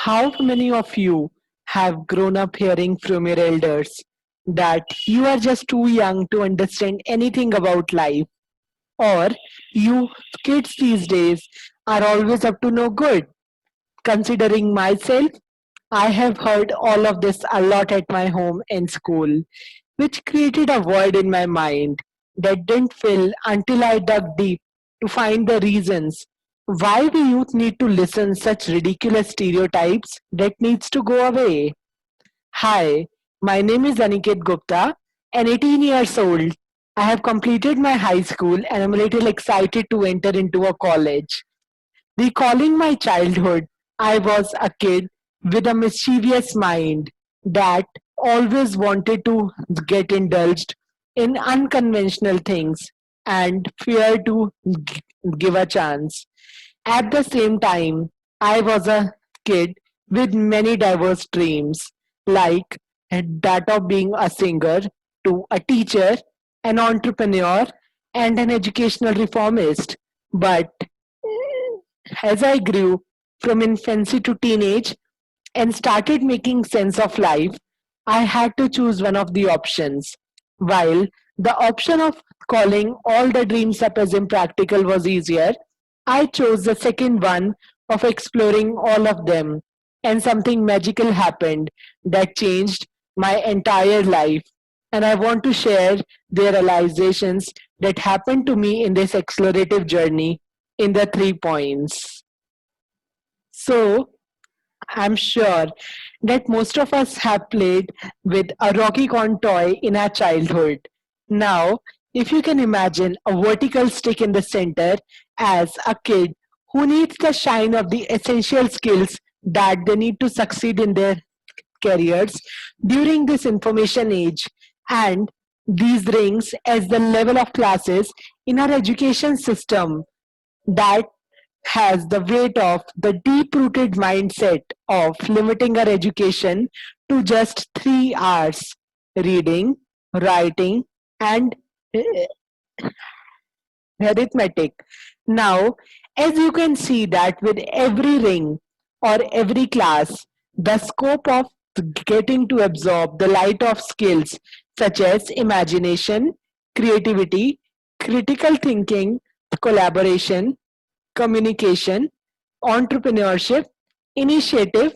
How many of you have grown up hearing from your elders that you are just too young to understand anything about life? Or you kids these days are always up to no good? Considering myself, I have heard all of this a lot at my home and school, which created a void in my mind that didn't fill until I dug deep to find the reasons why we youth need to listen such ridiculous stereotypes that needs to go away. Hi, my name is Aniket Gupta and 18 years old. I have completed my high school and I'm a little excited to enter into a college. Recalling my childhood, I was a kid with a mischievous mind that always wanted to get indulged in unconventional things and feared to give a chance. At the same time, I was a kid with many diverse dreams, like that of being a singer, to a teacher, an entrepreneur, and an educational reformist. But as I grew from infancy to teenage and started making sense of life, I had to choose one of the options. While the option of calling all the dreams up as impractical was easier, I chose the second one of exploring all of them. And something magical happened that changed my entire life. And I want to share the realizations that happened to me in this explorative journey in the 3 points. So, I'm sure that most of us have played with a Rocky Con toy in our childhood. Now, if you can imagine a vertical stick in the center as a kid who needs the shine of the essential skills that they need to succeed in their careers during this information age, and these rings as the level of classes in our education system that has the weight of the deep rooted mindset of limiting our education to just 3 hours reading, writing, and arithmetic. Now, as you can see that with every ring or every class, the scope of getting to absorb the light of skills such as imagination, creativity, critical thinking, collaboration, communication, entrepreneurship, initiative,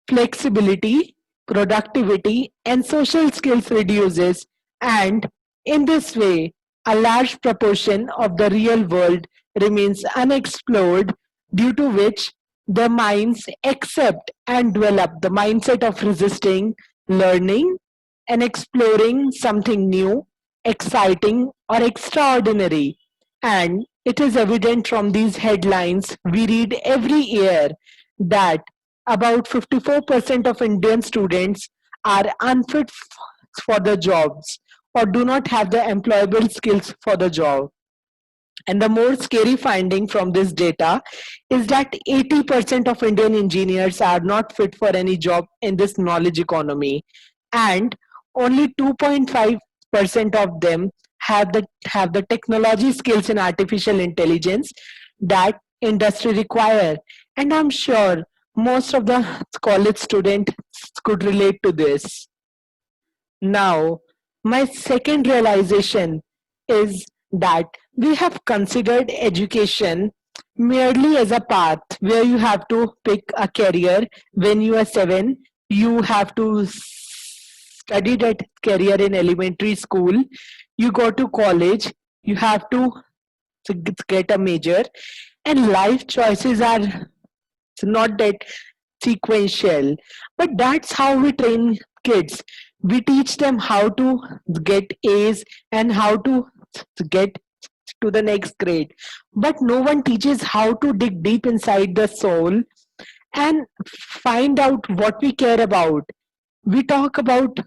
flexibility, productivity, and social skills reduces, and in this way, a large proportion of the real world remains unexplored, due to which the minds accept and develop the mindset of resisting learning and exploring something new, exciting, or extraordinary. And it is evident from these headlines we read every year that about 54% of Indian students are unfit for the jobs or do not have the employable skills for the job. And the more scary finding from this data is that 80% of Indian engineers are not fit for any job in this knowledge economy. And only 2.5% of them have the technology skills in artificial intelligence that industry require. And I'm sure most of the college students could relate to this. Now, my second realization is that we have considered education merely as a path where you have to pick a career. When you are 7, you have to study that career in elementary school. You go to college, you have to get a major, and life choices are not that sequential. But that's how we train kids. We teach them how to get A's and how to get to the next grade. But no one teaches how to dig deep inside the soul and find out what we care about. We talk about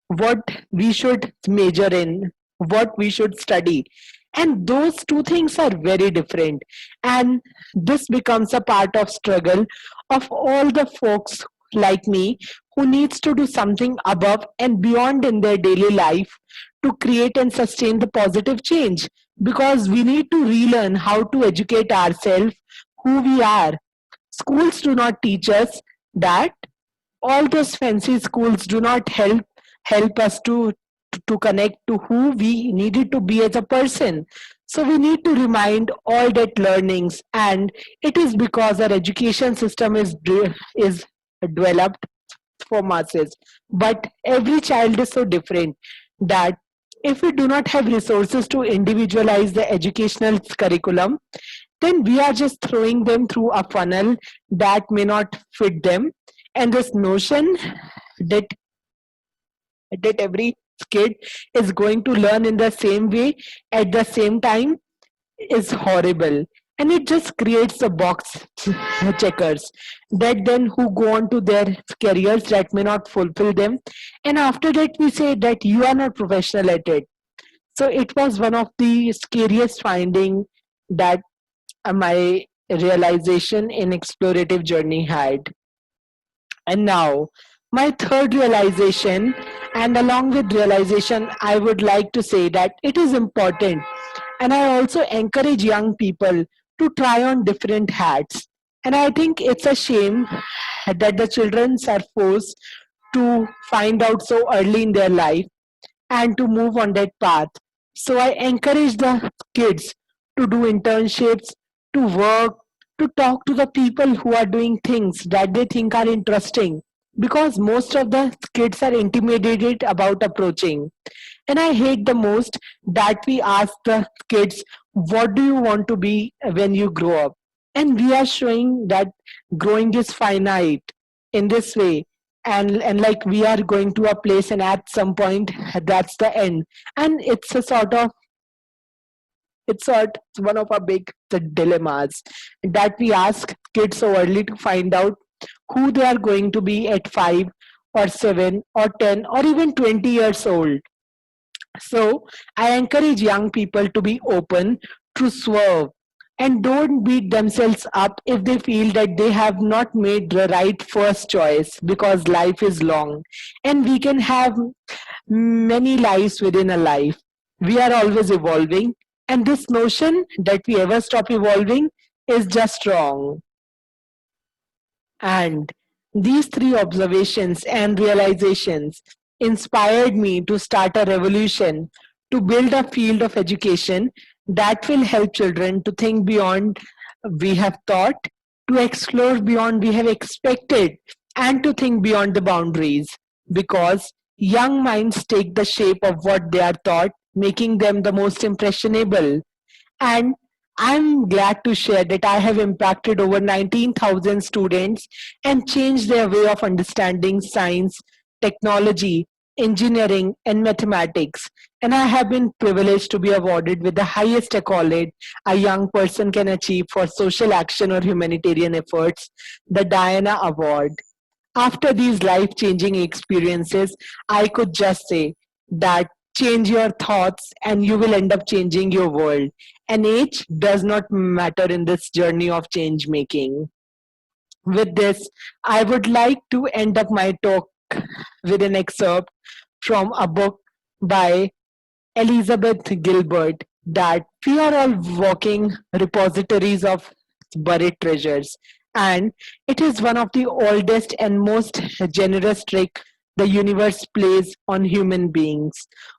what we should major in, what we should study. And those two things are very different. And this becomes a part of struggle of all the folks like me who needs to do something above and beyond in their daily life to create and sustain the positive change, because we need to relearn how to educate ourselves who we are. Schools do not teach us that all those fancy schools do not help us to connect to who we needed to be as a person. So we need to remind all that learnings, and it is because our education system is developed for masses, but every child is so different that if we do not have resources to individualize the educational curriculum, then we are just throwing them through a funnel that may not fit them. And this notion that every kid is going to learn in the same way at the same time is horrible, and it just creates a box checkers that then who go on to their careers that may not fulfill them, and after that we say that you are not professional at it. So it was one of the scariest finding that my realization in explorative journey had. And now, my third realization, and along with realization, I would like to say that it is important. And I also encourage young people to try on different hats. And I think it's a shame that the children are forced to find out so early in their life and to move on that path. So I encourage the kids to do internships, to work, to talk to the people who are doing things that they think are interesting, because most of the kids are intimidated about approaching. And I hate the most that we ask the kids, what do you want to be when you grow up? And we are showing that growing is finite in this way. And like we are going to a place, and at some point that's the end. And it's one of our big dilemmas that we ask kids so early to find out who they are going to be at 5 or 7 or 10 or even 20 years old. So I encourage young people to be open, to swerve, and don't beat themselves up if they feel that they have not made the right first choice, because life is long and we can have many lives within a life. We are always evolving, and this notion that we ever stop evolving is just wrong. And these three observations and realizations inspired me to start a revolution to build a field of education that will help children to think beyond we have thought, to explore beyond we have expected, and to think beyond the boundaries. Because young minds take the shape of what they are taught, making them the most impressionable. And I'm glad to share that I have impacted over 19,000 students and changed their way of understanding science, technology, engineering, and mathematics. And I have been privileged to be awarded with the highest accolade a young person can achieve for social action or humanitarian efforts, the Diana Award. After these life changing experiences, I could just say that change your thoughts and you will end up changing your world. And age does not matter in this journey of change making. With this, I would like to end up my talk with an excerpt from a book by Elizabeth Gilbert, that we are all walking repositories of buried treasures. And it is one of the oldest and most generous trick the universe plays on human beings,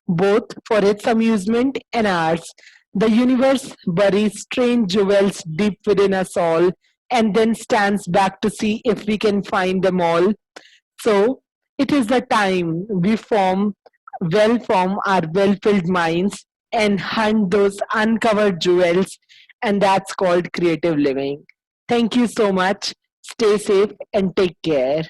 both for its amusement and ours. The universe buries strange jewels deep within us all and then stands back to see if we can find them all. So it is the time we form our well-filled minds and hunt those uncovered jewels, and that's called creative living. Thank you so much. Stay safe and take care.